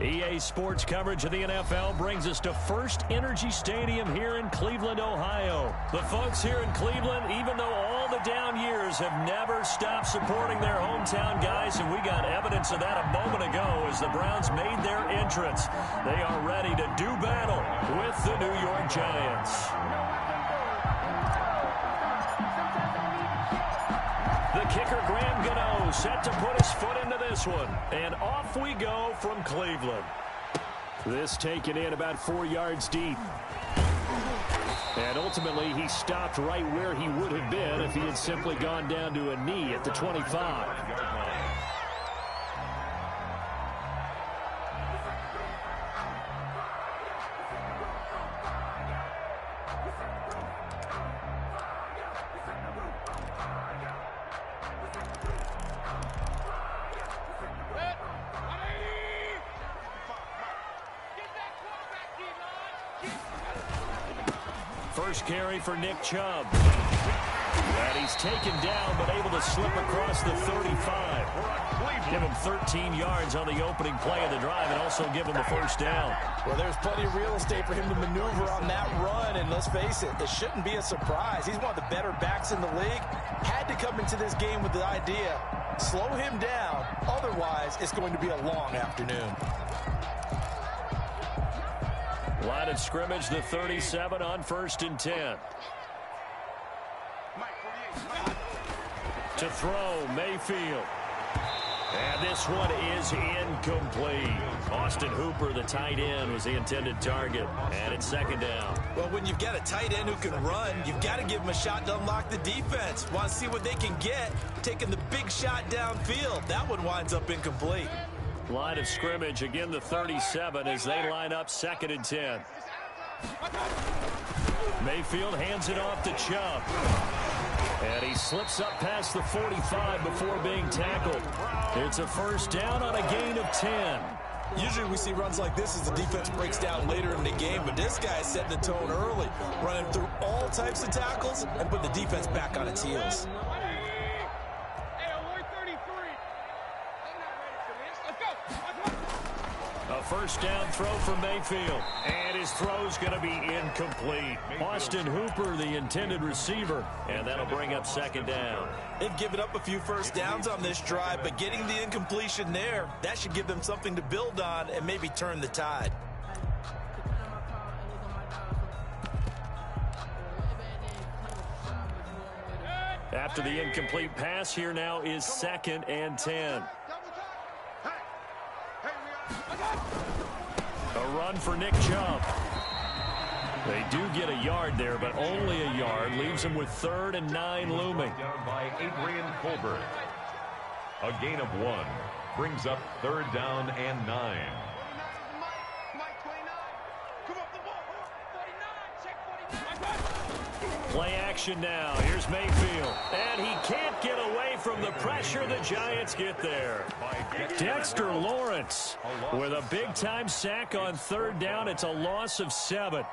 EA Sports coverage of the NFL brings us to First Energy Stadium here in Cleveland, Ohio. The folks here in Cleveland, even though all the down years, have never stopped supporting their hometown guys, and we got evidence of that a moment ago as the Browns made their entrance. They are ready to do battle with the New York Giants. The kicker, Graham Gano, set to put his foot into this one. And off we go from Cleveland. This taken in about 4 yards deep. And ultimately, he stopped right where he would have been if he had simply gone down to a knee at the 25. First carry for Nick Chubb. And he's taken down, but able to slip across the 35. Give him 13 yards on the opening play of the drive and also give him the first down. Well, there's plenty of real estate for him to maneuver on that run, and let's face it, it shouldn't be a surprise. He's one of the better backs in the league. Had to come into this game with the idea, slow him down, otherwise it's going to be a long afternoon. Line of scrimmage, the 37 on 1st and 10. To throw, Mayfield. And this one is incomplete. Austin Hooper, the tight end, was the intended target. And it's 2nd down. Well, when you've got a tight end who can run, you've got to give him a shot to unlock the defense. Want to see what they can get, taking the big shot downfield. That one winds up incomplete. Line of scrimmage, again the 37 as they line up 2nd and 10. Mayfield hands it off to Chubb. And he slips up past the 45 before being tackled. It's a first down on a gain of 10. Usually we see runs like this as the defense breaks down later in the game, but this guy is setting the tone early, running through all types of tackles and put the defense back on its heels. A first down throw for Mayfield. And his throw's going to be incomplete. Austin Hooper, the intended receiver. And that'll bring up 2nd down. They've given up a few first downs on this drive, but getting the incompletion there, that should give them something to build on and maybe turn the tide. After the incomplete pass, here now is 2nd and 10. A run for Nick Chubb. They do get a yard there, but only a yard. Leaves them with 3rd and 9 looming. Down by Adrian Colbert. A gain of 1. Brings up 3rd down and 9. Play action now. Here's Mayfield. And he can't get away from the pressure the Giants get there. Dexter Lawrence with a big-time sack on 3rd down. It's a loss of 7.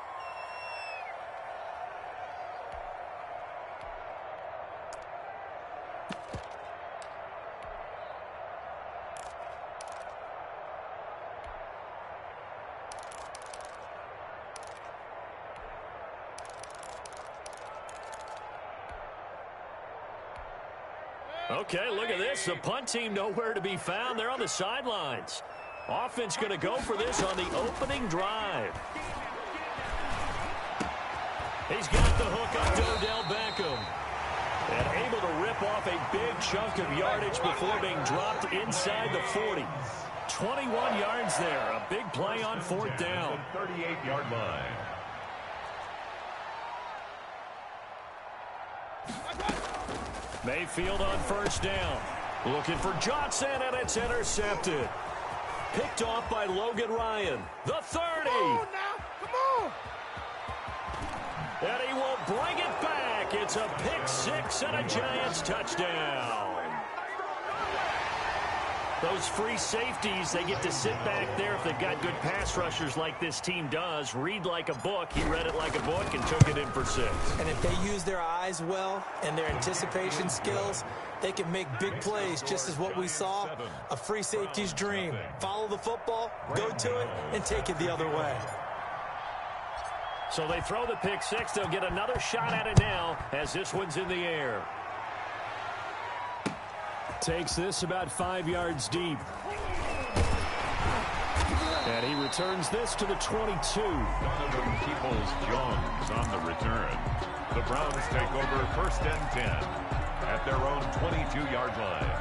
Okay, look at this. The punt team nowhere to be found. They're on the sidelines. Offense going to go for this on the opening drive. He's got the hook on Odell Beckham. And able to rip off a big chunk of yardage before being dropped inside the 40. 21 yards there. A big play on 4th down. 38-yard line. Mayfield on 1st down. Looking for Johnson, and it's intercepted. Picked off by Logan Ryan. The 30. Oh, now. Come on. And he will bring it back. It's a pick 6 and a Giants touchdown. Those free safeties, they get to sit back there if they've got good pass rushers like this team does. Read like a book. He read it like a book and took it in for 6. And if they use their eyes well and their anticipation skills, they can make big plays, just as what we saw, a free safety's dream. Follow the football, go to it, and take it the other way. So they throw the pick 6. They'll get another shot at it now as this one's in the air. Takes this about 5 yards deep. And he returns this to the 22. Donovan Peoples-Jones on the return. The Browns take over 1st and 10 at their own 22-yard line.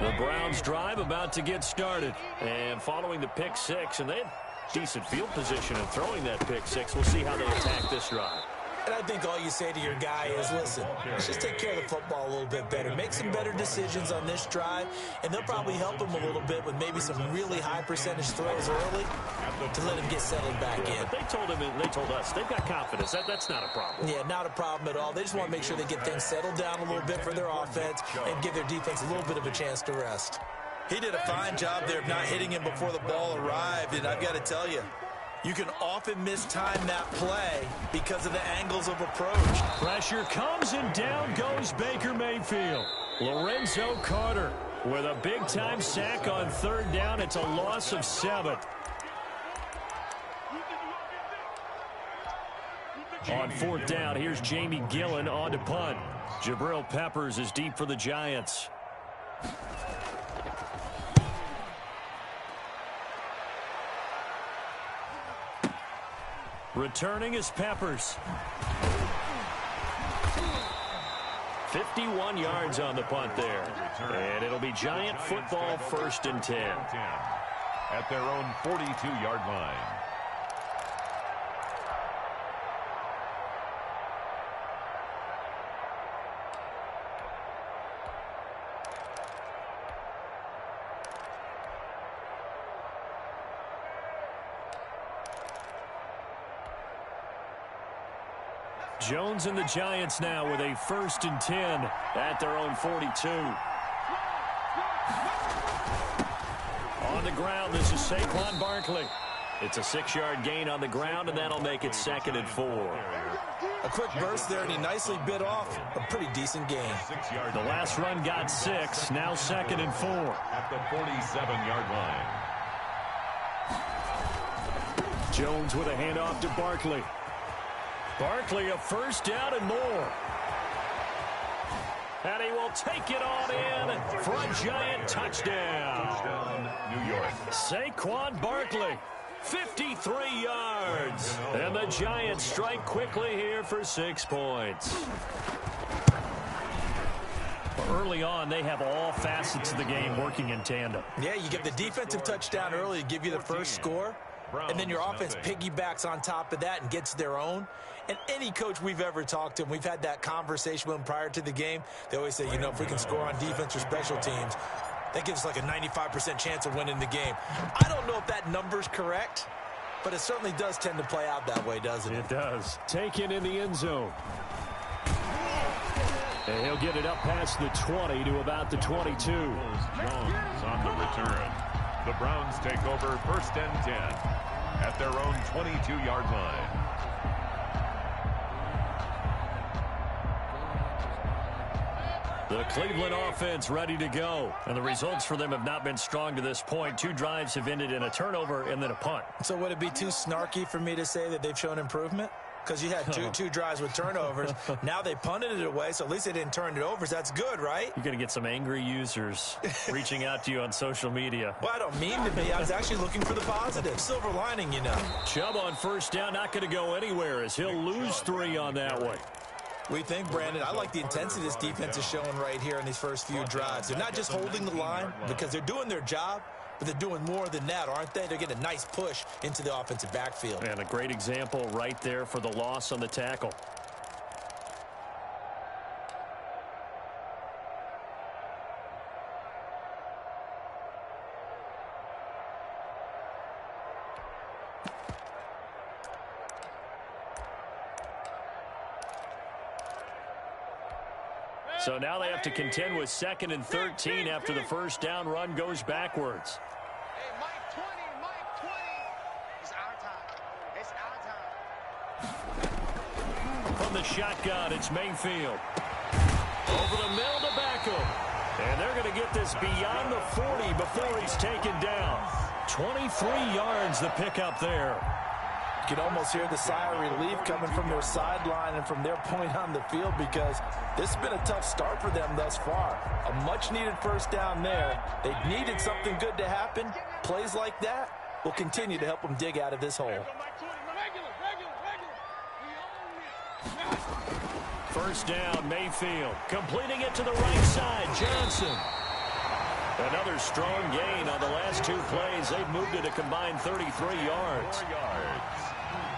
The Browns drive about to get started. And following the pick 6, and they had decent field position in throwing that pick 6. We'll see how they attack this drive. And I think all you say to your guy is, listen, let's just take care of the football a little bit better. Make some better decisions on this drive, and they'll probably help him a little bit with maybe some really high percentage throws early to let him get settled back in. But they told him, and they told us, they've got confidence. That's not a problem. Yeah, not a problem at all. They just want to make sure they get things settled down a little bit for their offense and give their defense a little bit of a chance to rest. He did a fine job there of not hitting him before the ball arrived, and I've got to tell you, you can often mistime that play because of the angles of approach. Pressure comes, and down goes Baker Mayfield. Lorenzo Carter with a big-time sack on 3rd down. It's a loss of 7. On 4th down, here's Jamie Gillen on to punt. Jabril Peppers is deep for the Giants. Returning is Peppers. 51 yards on the punt there. And it'll be Giant football 1st and 10. At their own 42-yard line. Jones and the Giants now with a 1st and 10 at their own 42. On the ground, this is Saquon Barkley. It's a 6-yard gain on the ground, and that'll make it 2nd and 4. A quick burst there, and he nicely bit off a pretty decent gain. The last run got 6, now 2nd and 4. At the 47-yard line. Jones with a handoff to Barkley. Barkley a 1st down and more. And he will take it on in for a Giant touchdown. New York. Saquon Barkley, 53 yards. And the Giants strike quickly here for 6 points. Early on, they have all facets of the game working in tandem. Yeah, you get the defensive touchdown early to give you the first score. And then your offense piggybacks on top of that and gets their own. And any coach we've ever talked to, and we've had that conversation with them prior to the game, they always say, you know, if we can score on defense or special teams, that gives us like a 95% chance of winning the game. I don't know if that number's correct, but it certainly does tend to play out that way, doesn't it? It does. Taken in the end zone. And he'll get it up past the 20 to about the 22. Jones on the return. The Browns take over 1st and 10 at their own 22-yard line. The Cleveland offense ready to go. And the results for them have not been strong to this point. 2 drives have ended in a turnover and then a punt. So would it be too snarky for me to say that they've shown improvement? Because you had two drives with turnovers. Now they punted it away, so at least they didn't turn it over. So that's good, right? You're going to get some angry users reaching out to you on social media. Well, I don't mean to be. I was actually looking for the positive. Silver lining, you know. Chubb on 1st down, not going to go anywhere as he'll lose 3 on that one. We think, Brandon, I like the intensity this defense is showing right here in these first few drives. They're not just holding the line because they're doing their job, but they're doing more than that, aren't they? They're getting a nice push into the offensive backfield. And a great example right there for the loss on the tackle. So now they have to contend with 2nd and 13 after the first down run goes backwards. Hey, Mike 20, Mike 20. It's our time. It's our time. From the shotgun, it's Mayfield. Over the middle to Beckham. And they're going to get this beyond the 40 before he's taken down. 23 yards the pickup there. You can almost hear the sigh of relief coming from their sideline and from their point on the field, because this has been a tough start for them thus far. A much-needed first down there. They needed something good to happen. Plays like that will continue to help them dig out of this hole. First down, Mayfield. Completing it to the right side, Johnson. Another strong gain on the last 2 plays. They've moved it a combined 33 yards. 4 yards.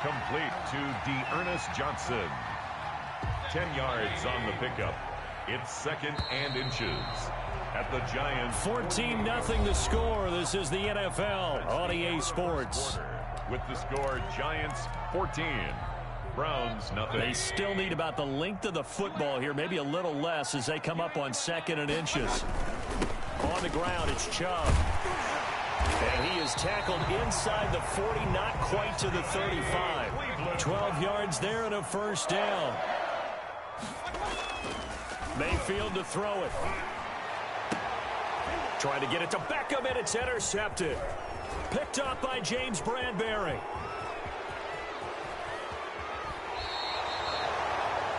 Complete to D'Ernest Johnson. 10 yards on the pickup. It's 2nd and inches. At the Giants. 14-0 the score. This is the NFL on EA Sports. With the score, Giants 14. Browns nothing. They still need about the length of the football here, maybe a little less as they come up on 2nd and inches. On the ground, it's Chubb. And he is tackled inside the 40, not quite to the 35. 12 yards there and a first down. Mayfield to throw it. Trying to get it to Beckham, and it's intercepted. Picked up by James Bradbury.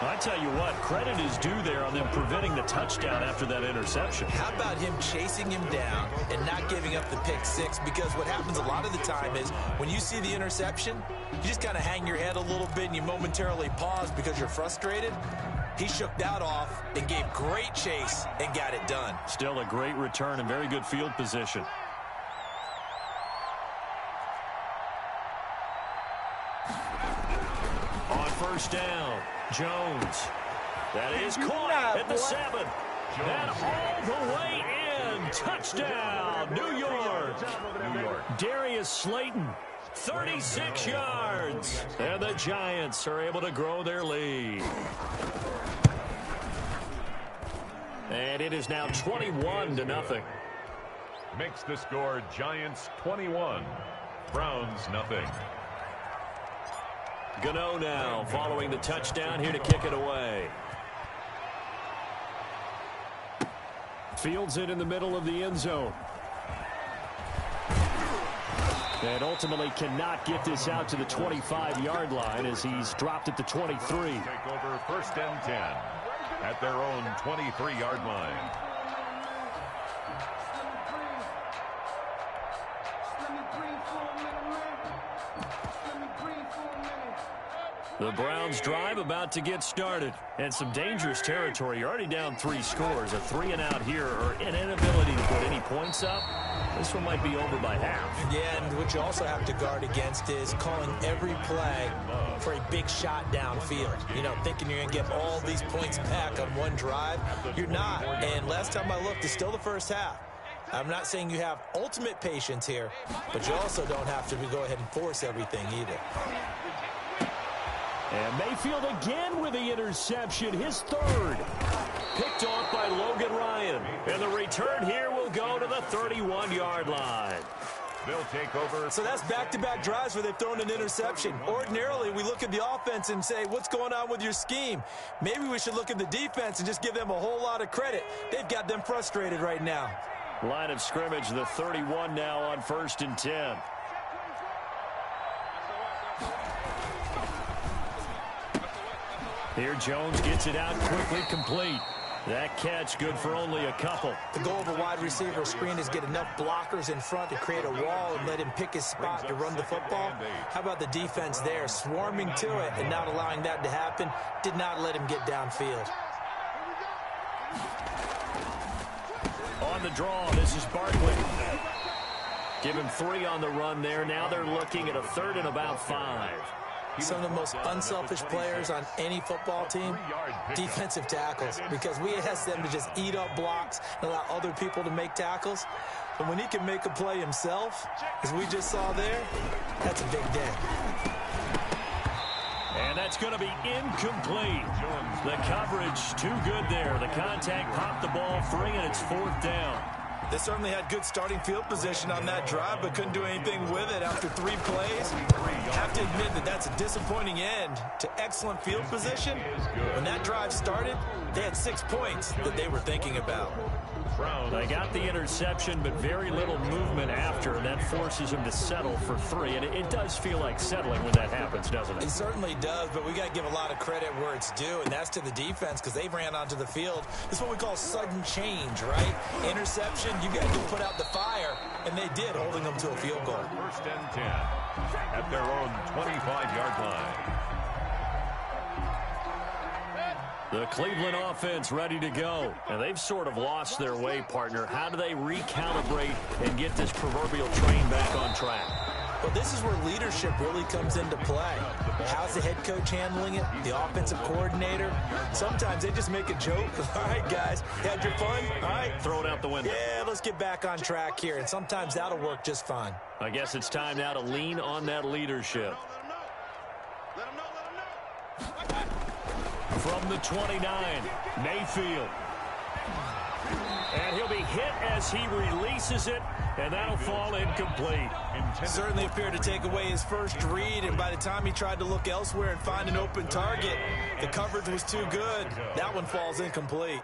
I tell you what, credit is due there on them preventing the touchdown after that interception. How about him chasing him down and not giving up the pick six? Because what happens a lot of the time is when you see the interception, you just kind of hang your head a little bit and you momentarily pause because you're frustrated. He shook that off and gave great chase and got it done. Still a great return and very good field position. On first down, Jones. That is caught at the 7. And all the way in. Touchdown, New York. Darius Slayton, 36 yards. And the Giants are able to grow their lead. And it is now 21-0. Makes the score Giants 21. Browns nothing. Gano now following the touchdown here to kick it away. Fields it in the middle of the end zone. And ultimately cannot get this out to the 25-yard line as he's dropped at the 23. Take over 1st and 10 at their own 23-yard line. The Browns drive about to get started. And some dangerous territory. You're already down 3 scores. A 3 and out here or an inability to put any points up. This one might be over by half. Yeah, and what you also have to guard against is calling every play for a big shot downfield. You know, thinking you're going to get all these points back on one drive. You're not. And last time I looked, it's still the first half. I'm not saying you have ultimate patience here, but you also don't have to go ahead and force everything either. And Mayfield again with the interception, his 3rd. Picked off by Logan Ryan. And the return here will go to the 31-yard line. They'll take over. So that's back-to-back drives where they've thrown an interception. Ordinarily, we look at the offense and say, what's going on with your scheme? Maybe we should look at the defense and just give them a whole lot of credit. They've got them frustrated right now. Line of scrimmage, the 31 now on 1st and 10. Here Jones gets it out quickly, complete. That catch good for only a couple. The goal of a wide receiver screen is get enough blockers in front to create a wall and let him pick his spot to run the football. How about the defense there, swarming to it and not allowing that to happen? Did not let him get downfield. On the draw, this is Barkley. Give him 3 on the run there. Now they're looking at a 3rd and about 5. Some of the most unselfish players on any football team, defensive tackles, because we ask them to just eat up blocks and allow other people to make tackles. But when he can make a play himself, as we just saw there, that's a big day. And that's going to be incomplete. The coverage too good there. The contact popped the ball free, and it's 4th down. They certainly had good starting field position on that drive, but couldn't do anything with it after 3 plays. Have to admit that that's a disappointing end to excellent field position. When that drive started, they had 6 points that they were thinking about. They got the interception, but very little movement after, and that forces them to settle for 3. And it does feel like settling when that happens, doesn't it? It certainly does, but we got to give a lot of credit where it's due, and that's to the defense because they ran onto the field. This is what we call sudden change, right? Interception, you got to put out the fire, and they did, holding them to a field goal. 1st and 10 at their own 25-yard line. The Cleveland offense ready to go. And they've sort of lost their way, partner. How do they recalibrate and get this proverbial train back on track? Well, this is where leadership really comes into play. How's the head coach handling it? The offensive coordinator? Sometimes they just make a joke. All right, guys, had your fun? All right. Throw it out the window. Yeah, let's get back on track here. And sometimes that'll work just fine. I guess it's time now to lean on that leadership. From the 29, Mayfield. And he'll be hit as he releases it, and that'll fall incomplete. Certainly appeared to take away his first read, and by the time he tried to look elsewhere and find an open target, the coverage was too good. That one falls incomplete.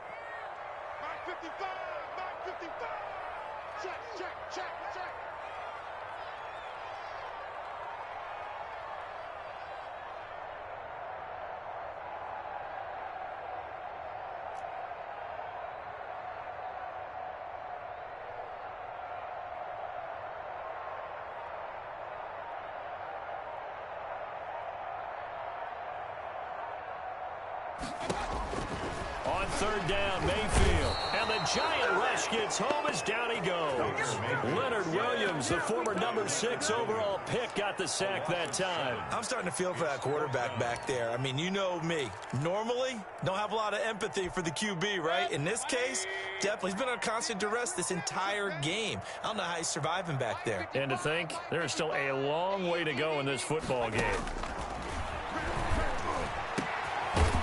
On 3rd down, Mayfield. And the giant rush gets home as down he goes. Leonard Williams, the former number 6 overall pick, got the sack that time. I'm starting to feel for that quarterback back there. I mean, you know me. Normally, don't have a lot of empathy for the QB, right? In this case, definitely. He's been on constant duress this entire game. I don't know how he's surviving back there. And to think, there's still a long way to go in this football game.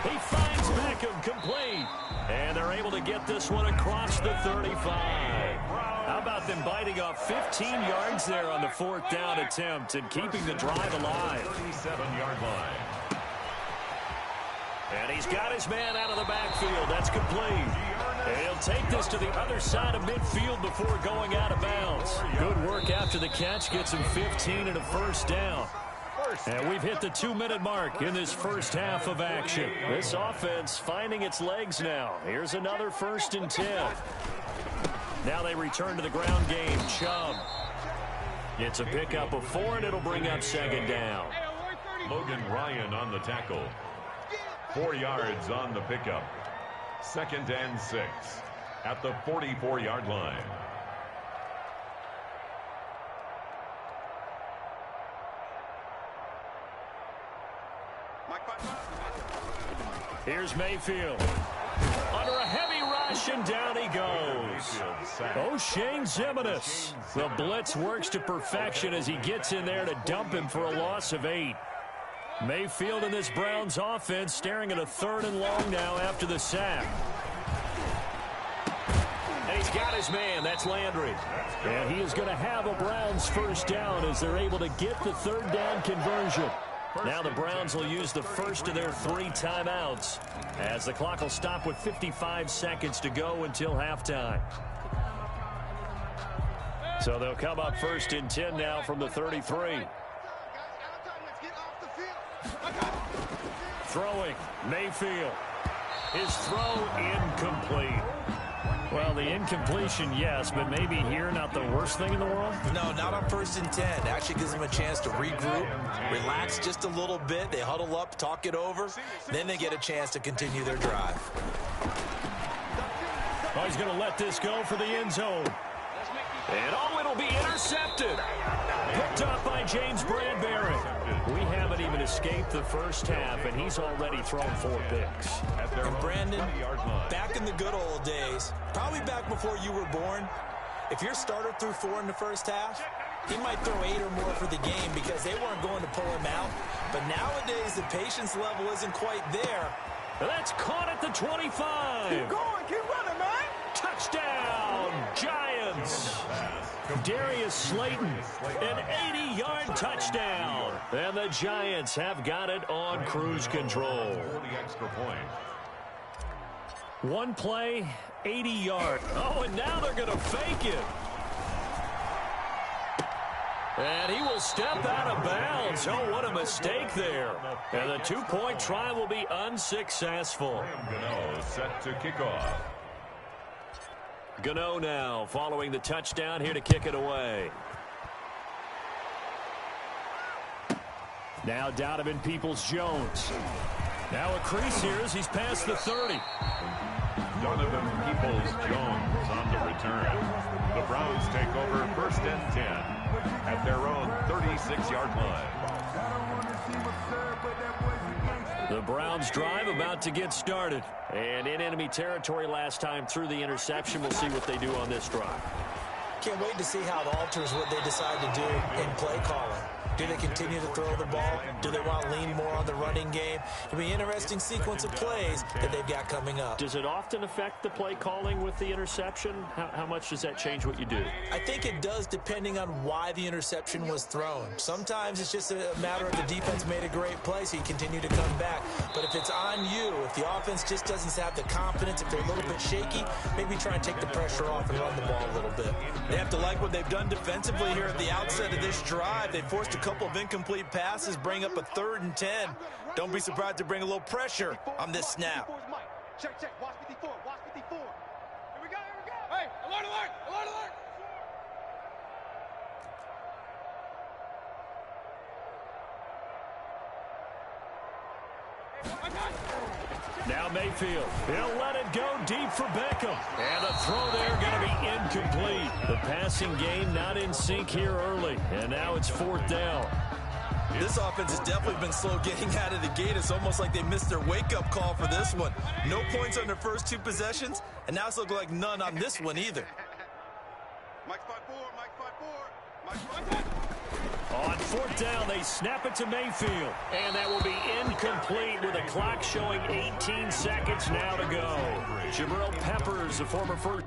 He finds Beckham complete. And they're able to get this one across the 35. How about them biting off 15 yards there on the 4th down attempt and keeping the drive alive? 37-yard line. And he's got his man out of the backfield. That's complete. And he'll take this to the other side of midfield before going out of bounds. Good work after the catch. Gets him 15 and a 1st down. And we've hit the 2-minute mark in this first half of action. This offense finding its legs now. Here's another 1st and 10. Now they return to the ground game. Chubb. It's a pickup of 4, and it'll bring up 2nd down. Logan Ryan on the tackle. 4 yards on the pickup. 2nd and 6 at the 44-yard line. Here's Mayfield. Under a heavy rush, and down he goes. O'Shane Ximines. The blitz works to perfection as he gets in there to dump him for a loss of 8. Mayfield and this Browns offense staring at a 3rd and long now after the sack. And he's got his man. That's Landry. And he is going to have a Browns 1st down as they're able to get the 3rd down conversion. Now the Browns will use the first of their 3 timeouts as the clock will stop with 55 seconds to go until halftime. So they'll come up 1st and 10 now from the 33. Throwing, Mayfield. His throw incomplete. Well, the incompletion, yes, but maybe here not the worst thing in the world? No, not on 1st and 10. Actually gives them a chance to regroup, relax just a little bit. They huddle up, talk it over. Then they get a chance to continue their drive. Oh, he's going to let this go for the end zone. And oh, it'll be intercepted. Picked up by James Bradbury. We haven't even escaped the first half, and he's already thrown 4 picks. And Brandon, back in the good old days, probably back before you were born, if your starter threw 4 in the first half, he might throw 8 or more for the game because they weren't going to pull him out. But nowadays, the patience level isn't quite there. That's caught at the 25. Keep going, keep running, man. Touchdown, Giants. Darius Slayton, an 80-yard touchdown. And the Giants have got it on cruise control. One play, 80 yards. Oh, and now they're going to fake it. And he will step out of bounds. Oh, what a mistake there. And the two-point try will be unsuccessful. Gano set to kick off. Gano now following the touchdown here to kick it away. Now Donovan Peoples-Jones. Now a crease here as he's past the 30. Donovan Peoples-Jones on the return. The Browns take over 1st and 10 at their own 36-yard line. The Browns drive about to get started. And in enemy territory last time through the interception. We'll see what they do on this drive. Can't wait to see how it alters what they decide to do in play calling. Do they continue to throw the ball? Do they want to lean more on the running game? It'll be an interesting sequence of plays that they've got coming up. Does it often affect the play calling with the interception? How much does that change what you do? I think it does depending on why the interception was thrown. Sometimes it's just a matter of the defense made a great play, so you continue to come back. But if it's on you, if the offense just doesn't have the confidence, if they're a little bit shaky, maybe try and take the pressure off and run the ball a little bit. They have to like what they've done defensively here at the outset of this drive. They forced a couple of incomplete passes, bring up a 3rd and 10. Don't be surprised to bring a little pressure on this snap. Check, check. Watch 54. Watch 54. Here we go. Here we go. Hey, alert, alert, alert, alert. Now Mayfield. He'll let it go deep for Beckham. And the throw there going to be incomplete. The passing game not in sync here early. And now it's 4th down. This offense has definitely been slow getting out of the gate. It's almost like they missed their wake-up call for this one. No points on their first 2 possessions, and now it's looking like none on this one either. Mike 5-4, Mike 5-4, Mike 5-4. On 4th down, they snap it to Mayfield. And that will be incomplete with a clock showing 18 seconds now to go. Jabril Peppers, a former first...